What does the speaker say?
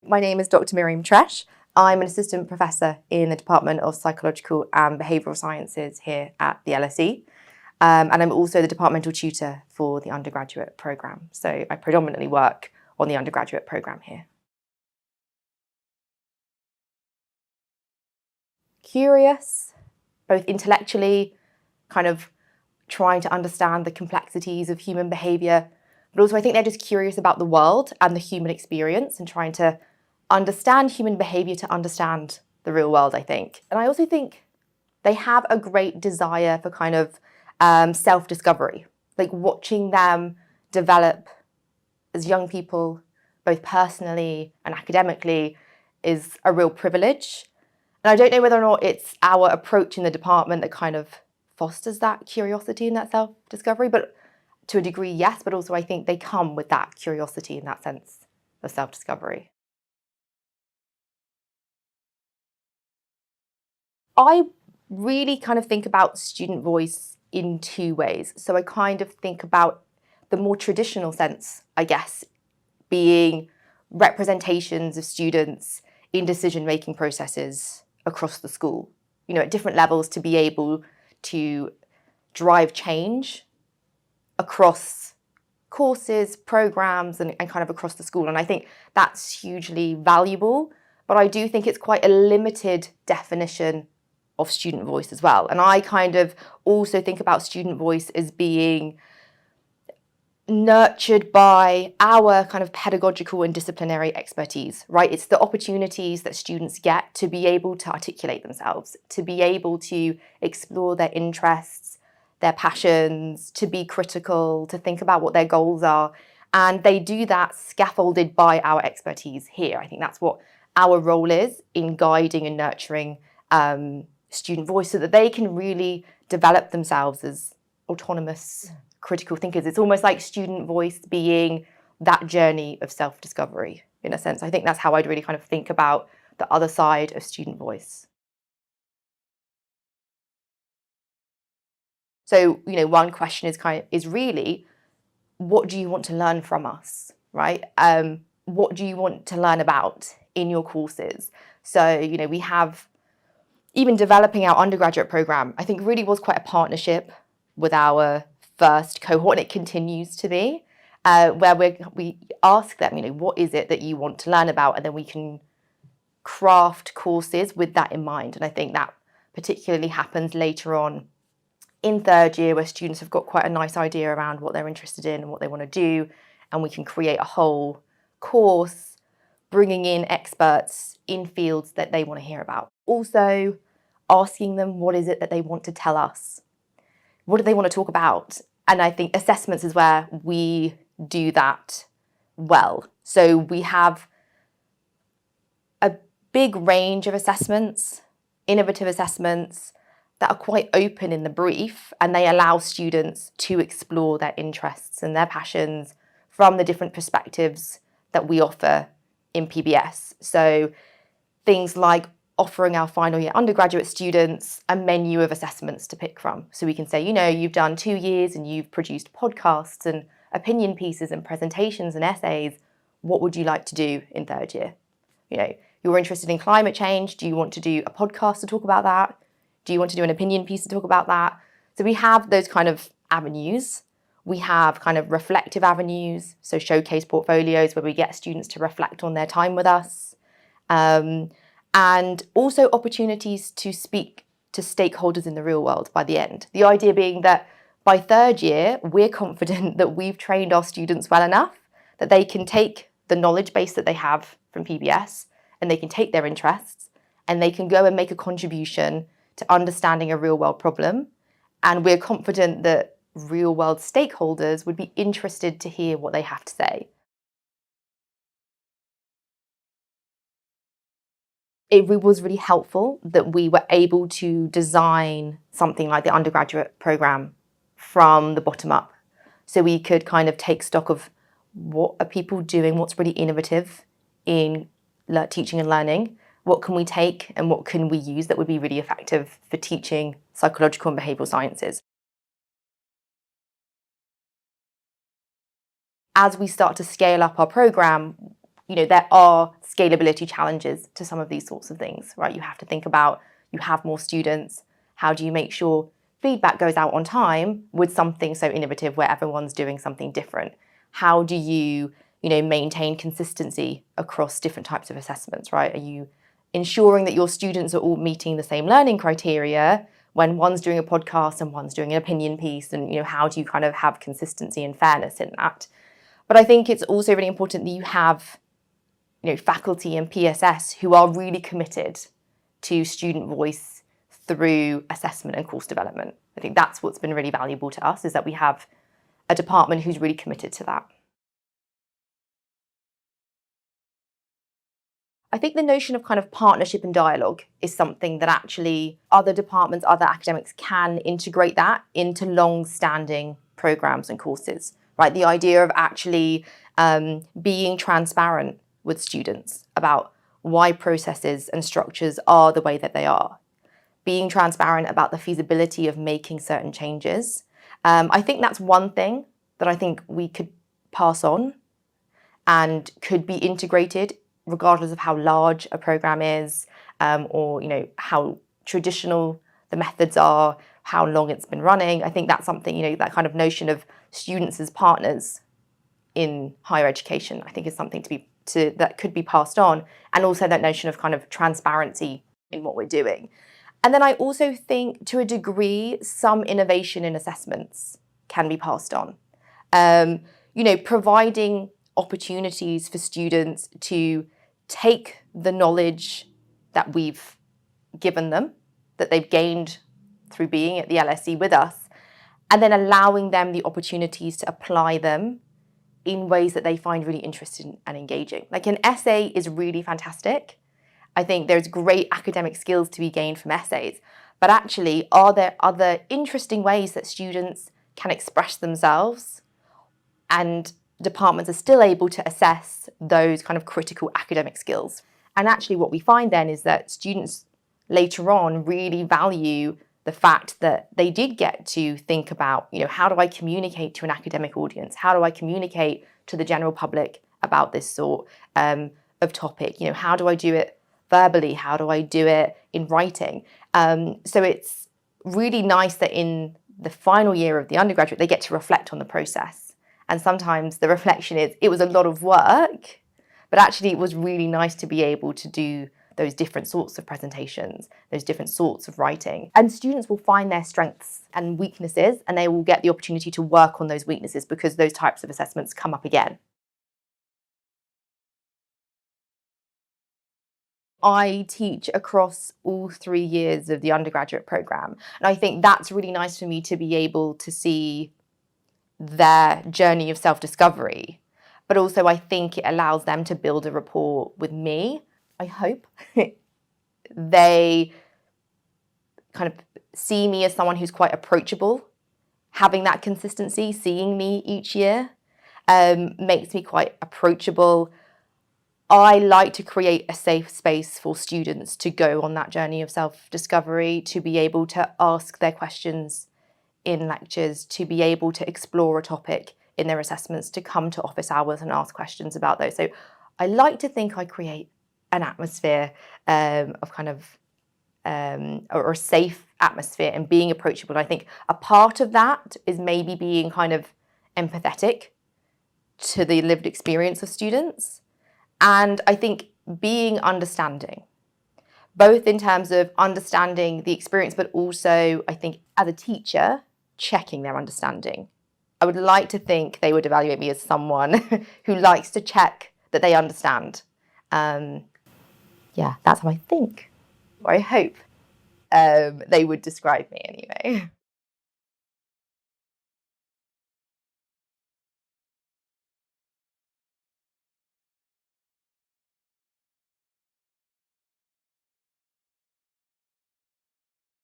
My name is Dr Miriam Tresh. I'm an assistant professor in the Department of Psychological and Behavioural Sciences here at the LSE. And I'm also the departmental tutor for the undergraduate programme. So I predominantly work on the undergraduate programme here. Curious, both intellectually, kind of trying to understand the complexities of human behaviour, but also I think they're just curious about the world and the human experience and trying to understand human behaviour to understand the real world, I think. And I also think they have a great desire for kind of self-discovery, like watching them develop as young people, both personally and academically, is a real privilege. And I don't know whether or not it's our approach in the department that kind of fosters that curiosity and that self-discovery, but to a degree, yes, but also I think they come with that curiosity in that sense of self-discovery. I really kind of think about student voice in two ways. So I kind of think about the more traditional sense, I guess, being representations of students in decision-making processes across the school, you know, at different levels to be able to drive change across courses, programs, and kind of across the school. And I think that's hugely valuable, but I do think it's quite a limited definition of student voice as well. And I kind of also think about student voice as being nurtured by our kind of pedagogical and disciplinary expertise, right? It's the opportunities that students get to be able to articulate themselves, to be able to explore their interests, their passions, to be critical, to think about what their goals are. And they do that scaffolded by our expertise here. I think that's what our role is in guiding and nurturing student voice so that they can really develop themselves as autonomous critical thinkers. It's almost like student voice being that journey of self-discovery in a sense. I think that's how I'd really kind of think about the other side of student voice. So, you know, one question is really, what do you want to learn from us, right? What do you want to learn about in your courses? So, you know, we have even developing our undergraduate program, I think really was quite a partnership with our first cohort, and it continues to be, where we ask them, you know, what is it that you want to learn about? And then we can craft courses with that in mind. And I think that particularly happens later on in third year, where students have got quite a nice idea around what they're interested in and what they want to do. And we can create a whole course, bringing in experts in fields that they want to hear about. Also asking them, what is it that they want to tell us? What do they want to talk about? And I think assessments is where we do that well. So we have a big range of assessments, innovative assessments that are quite open in the brief, and they allow students to explore their interests and their passions from the different perspectives that we offer in PBS. So things like offering our final year undergraduate students a menu of assessments to pick from. So we can say, you know, you've done 2 years and you've produced podcasts and opinion pieces and presentations and essays. What would you like to do in third year? You know, you're interested in climate change. Do you want to do a podcast to talk about that? Do you want to do an opinion piece to talk about that? So we have those kind of avenues. We have kind of reflective avenues, so showcase portfolios where we get students to reflect on their time with us. And also opportunities to speak to stakeholders in the real world by the end. The idea being that by third year, we're confident that we've trained our students well enough that they can take the knowledge base that they have from PBS and they can take their interests and they can go and make a contribution to understanding a real world problem. And we're confident that real world stakeholders would be interested to hear what they have to say. It was really helpful that we were able to design something like the undergraduate program from the bottom up. So we could kind of take stock of what are people doing, what's really innovative in teaching and learning, what can we take and what can we use that would be really effective for teaching psychological and behavioural sciences. As we start to scale up our program, there are scalability challenges to some of these sorts of things, right? You have to think about, you have more students. How do you make sure feedback goes out on time with something so innovative where everyone's doing something different? How do you, maintain consistency across different types of assessments, right? Are you ensuring that your students are all meeting the same learning criteria when one's doing a podcast and one's doing an opinion piece? And, how do you kind of have consistency and fairness in that? But I think it's also really important that you have, faculty and PSS who are really committed to student voice through assessment and course development. I think that's what's been really valuable to us, is that we have a department who's really committed to that. I think the notion of kind of partnership and dialogue is something that actually other departments, other academics can integrate that into long-standing programs and courses, right? The idea of actually being transparent with students about why processes and structures are the way that they are, being transparent about the feasibility of making certain changes. I think that's one thing that I think we could pass on and could be integrated regardless of how large a program is, or how traditional the methods are, how long it's been running. I think that's something, that kind of notion of students as partners in higher education, I think is something that could be passed on, and also that notion of kind of transparency in what we're doing. And then I also think, to a degree, some innovation in assessments can be passed on. Providing opportunities for students to take the knowledge that we've given them, that they've gained through being at the LSE with us, and then allowing them the opportunities to apply them in ways that they find really interesting and engaging. Like, an essay is really fantastic. I think there's great academic skills to be gained from essays, but actually, are there other interesting ways that students can express themselves, and departments are still able to assess those kind of critical academic skills? And actually what we find then is that students later on really value the fact that they did get to think about, how do I communicate to an academic audience? How do I communicate to the general public about this sort of topic? How do I do it verbally? How do I do it in writing? So it's really nice that in the final year of the undergraduate, they get to reflect on the process. And sometimes the reflection is, it was a lot of work, but actually it was really nice to be able to do those different sorts of presentations, those different sorts of writing. And students will find their strengths and weaknesses, and they will get the opportunity to work on those weaknesses because those types of assessments come up again. I teach across all 3 years of the undergraduate programme. And I think that's really nice for me to be able to see their journey of self-discovery. But also I think it allows them to build a rapport with me. I hope they kind of see me as someone who's quite approachable. Having that consistency, seeing me each year, makes me quite approachable. I like to create a safe space for students to go on that journey of self-discovery, to be able to ask their questions in lectures, to be able to explore a topic in their assessments, to come to office hours and ask questions about those. So I like to think I create an atmosphere of kind of, or a safe atmosphere and being approachable. And I think a part of that is maybe being kind of empathetic to the lived experience of students. And I think being understanding, both in terms of understanding the experience, but also I think as a teacher, checking their understanding. I would like to think they would evaluate me as someone who likes to check that they understand. Yeah, that's how I think, or I hope they would describe me anyway.